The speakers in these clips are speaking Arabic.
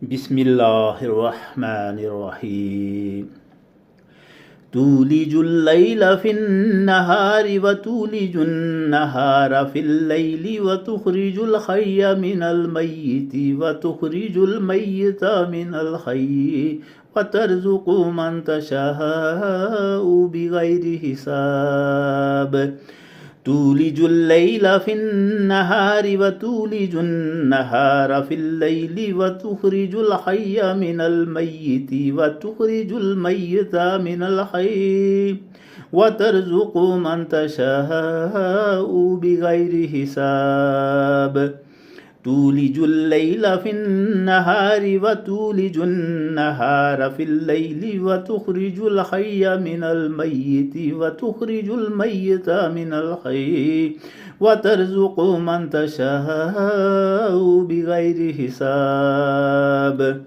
بسم الله الرحمن الرحيم تولج الليل في النهار وتولج النهار في الليل وتخرج الحي من الميت وتخرج الميت من الحي وترزق من تشاء بغير حساب تولج الليل في النهار وتولج النهار في الليل وتخرج الحي من الميت وتخرج الميت من الحي وترزق من تشاء بغير حساب تولج الليل في النهار وتولج النهار في الليل وتخرج الحي من الميت وتخرج الميت من الحي وترزق من تشاء بغير حساب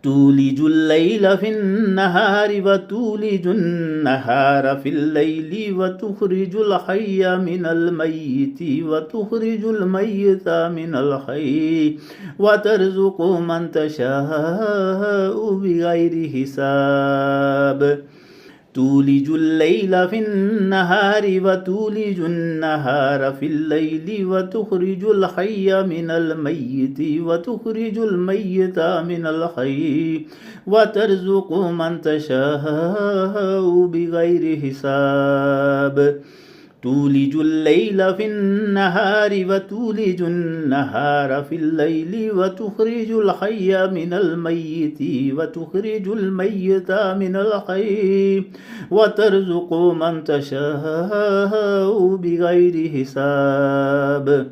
تولج الليل في النهار وتولج النهار في الليل وتخرج الحي من الميت وتخرج الميت من الحي وترزق من تشاء بغير حساب تولج الليل في النهار وتولج النهار في الليل وتخرج الحي من الميت وتخرج الميت من الحي وترزق من تشاء بغير حساب تولج الليل في النهار وتولج النهار في الليل وتخرج الحي من الميت وتخرج الميت من الحي وترزق من تشاء بغير حساب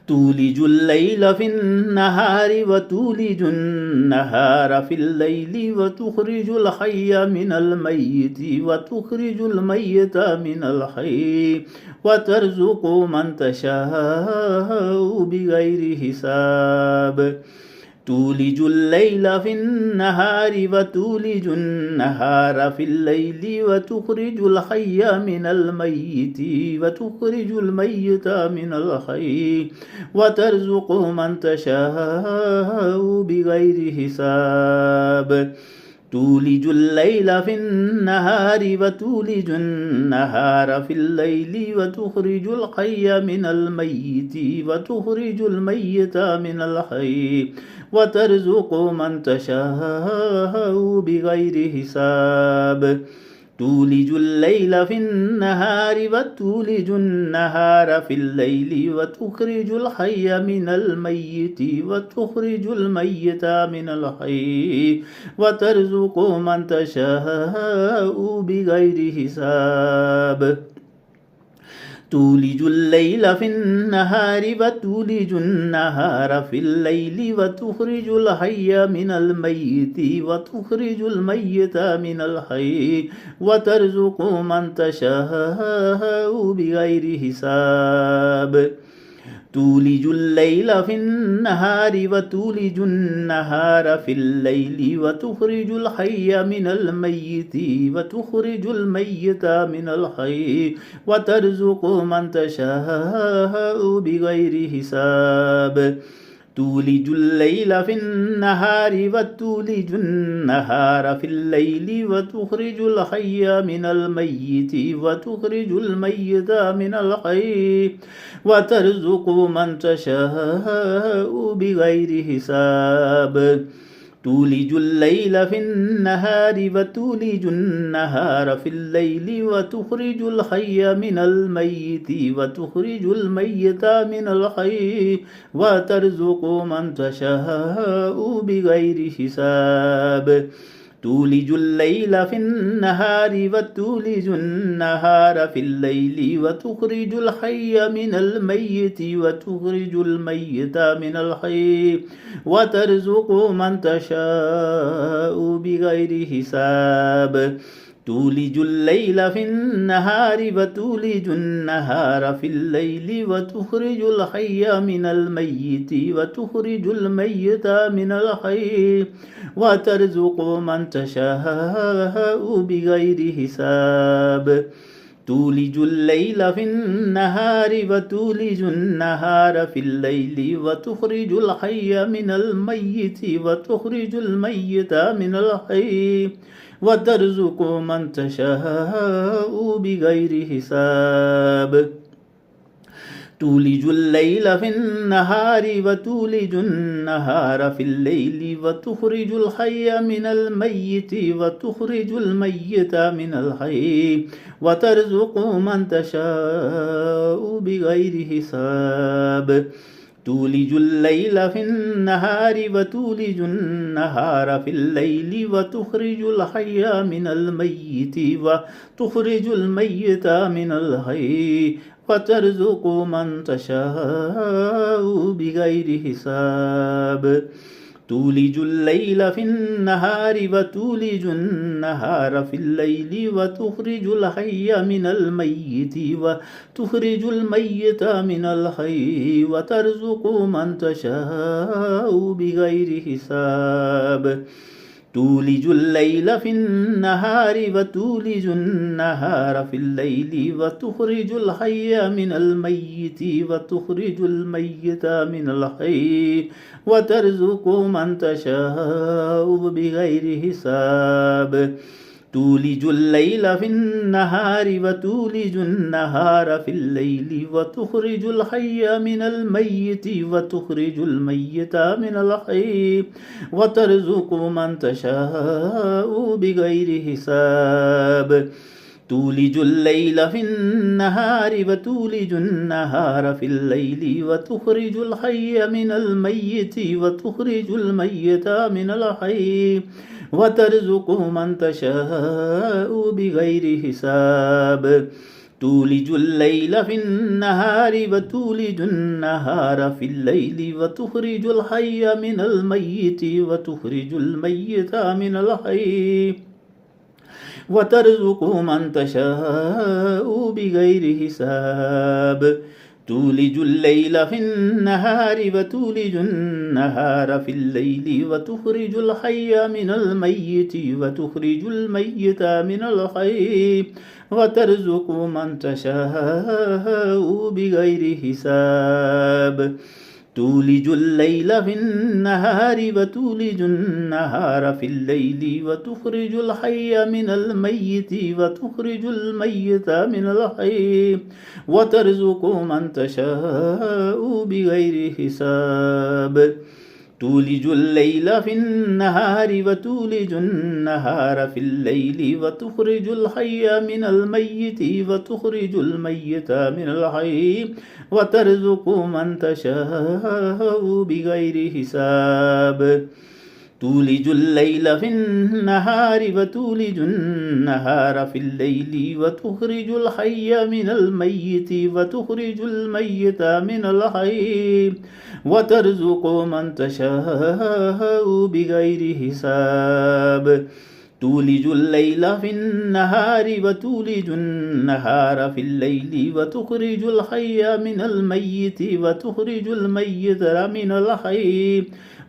تولج الليل في النهار وتولج النهار في الليل وتخرج الحي من الميت وتخرج الميت من الحي وترزق من تشاء بغير حساب تولج الليل في النهار وتولج النهار في الليل وتخرج الحي من الميت وتخرج الميت من الحي وترزق من تشاء بغير حساب تولج الليل في النهار وتولج النهار في الليل وتخرج الحي من الميت وتخرج الميت من الحي وترزق من تشاء بغير حساب تولج الليل في النهار وتولج النهار في الليل وتخرج الحي من الميت وتخرج الميت من الحي وترزق من تشاء بغير حساب تولج الليل في النهار وتولج النهار في الليل وتخرج الحي من الميت وتخرج الميت من الحي وترزق من تشاء بغير حساب تولج الليل في النهار وتولج النهار في الليل وتخرج الحي من الميت وتخرج الميت من الحي وترزق من تشاء بغير حساب تولج الليل في النهار وتولج النهار في الليل وتخرج الحي من الميت وتخرج الميت من الحي وترزق من تشاء بغير حساب تولج الليل في النهار وتولج النهار في الليل وتخرج الحي من الميت وتخرج الميت من الحي وترزق من تشاء بغير حساب تولج الليل في النهار وتولج النهار في الليل وتخرج الحي من الميت وتخرج الميت من الحي وترزق من تشاء بغير حساب تولج الليل في النهار وتولج النهار في الليل وتخرج الحي من الميت وتخرج الميت من الحي وترزق من تشاء بغير حساب تولج الليل في النهار وتولج النهار في الليل وتخرج الحي من الميت وتخرج الميت من الحي وترزق من تشاء بغير حساب تولج الليل في النهار وتولج النهار في الليل وتخرج الحي من الميت وتخرج الميت من الحي وترزق من تشاء بغير حساب تولج الليل في النهار وتولج النهار في الليل وتخرج الحي من الميت وتخرج الميت من الحي وترزق من تشاء بغير حساب تولج الليل في النهار وتولج النهار في الليل وتخرج الحي من الميت وتخرج الميت من الحي وترزق من تشاء بغير حساب تولج الليل في النهار وتولج النهار في الليل وتخرج الحي من الميت وتخرج الميت من الحي وترزق من تشاء بغير حساب تولج الليل في النهار وتولج النهار في الليل وتخرج الحي من الميت وتخرج الميت من الحي وترزق من تشاء بغير حساب تولج الليل في النهار وتولج النهار في الليل وتخرج الحي من الميت وتخرج الميت من الحي وترزق من تشاء بغير حساب تولج الليل في النهار وتولج النهار في الليل وتخرج الحي من الميت وتخرج الميت من الحي وترزق من تشاء بغير حساب تولج الليل في النهار وتولج النهار في الليل وتخرج الحي من الميت وتخرج الميت من الحي وترزق من تشاء بغير حساب تولج الليل في النهار وتولج النهار في الليل وتخرج الحي من الميت وتخرج الميت من الحي وترزق من تشاء بغير حساب تولج الليل في النهار وتولج النهار في الليل وتخرج الحي من الميت وتخرج الميت من الحي وترزق من تشاء بغير حساب تولج الليل في النهار وتولج النهار في الليل وتخرج الحي من الميت وتخرج الميت من الحي وترزق من تشاء بغير حساب تولج الليل في النهار وتولج النهار في الليل وتخرج الحي من الميت وتخرج الميت من الحي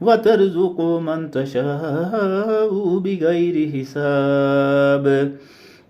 وترزق من تشاء بغير حساب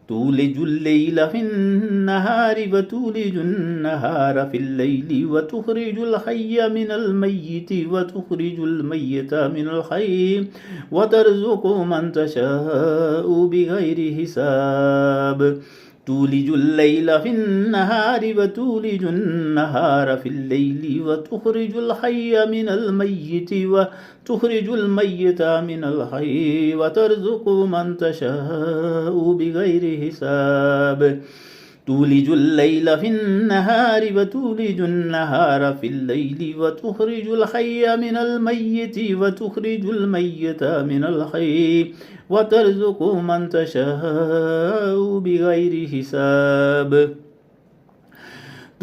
تولج الليل في النهار وتولج النهار في الليل وتخرج الحي من الميت وتخرج الميت من الحي وترزق من تشاء بغير حساب تولج الليل في النهار وتولج النهار في الليل وتخرج الحي من الميت وتخرج الميت من الحي وترزق من تشاء بغير حساب تولج الليل في النهار وتولج النهار في الليل وتخرج الحي من الميت وتخرج الميت من الحي وترزق من تشاء بغير حساب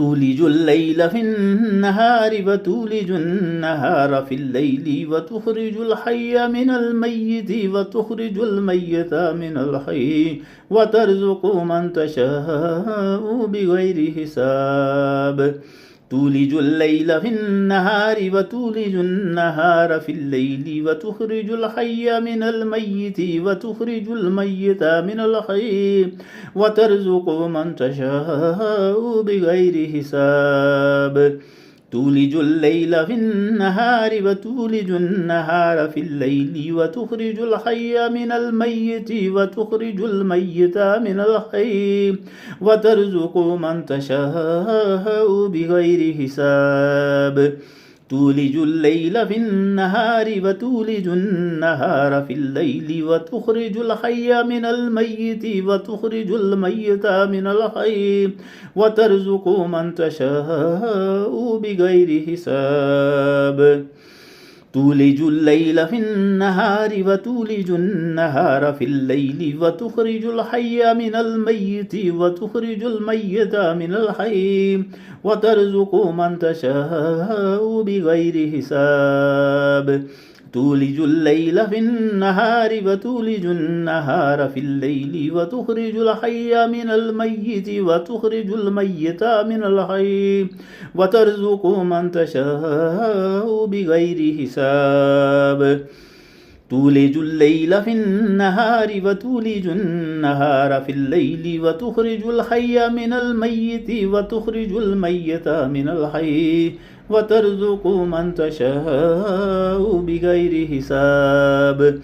تولج الليل في النهار وتولج النهار في الليل وتخرج الحي من الميت وتخرج الميت من الحي وترزق من تشاء بغير حساب تولج الليل في النهار وتولج النهار في الليل وتخرج الحي من الميت وتخرج الميت من الحي وترزق من تشاء بغير حساب تولج الليل في النهار وتولج النهار في الليل وتخرج الحي من الميت وتخرج الميت من الحي وترزق من تشاء بغير حساب تولج الليل في النهار وتولج النهار في الليل وتخرج الحي من الميت وتخرج الميت من الحي وترزق من تشاء بغير حساب تولج الليل في النهار وتولج النهار في الليل وتخرج الحي من الميت وتخرج الميت من الحي وترزق من تشاء بغير حساب تولج الليل في النهار وتولج النهار في الليل وتخرج الحي من الميت وتخرج الميت من الحي وترزق من تشاء بغير حساب تولج الليل في النهار وتولج النهار في الليل وتخرج الحي من الميت وتخرج الميت من الحي وترزق من تشاء بغير حساب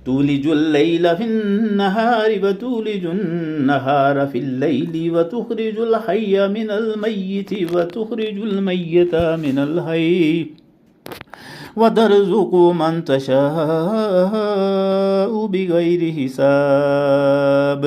تولج الليل في النهار وتولج النهار في الليل وتخرج الحي من الميت وتخرج الميت من الحي وترزق من تشاء بغير حساب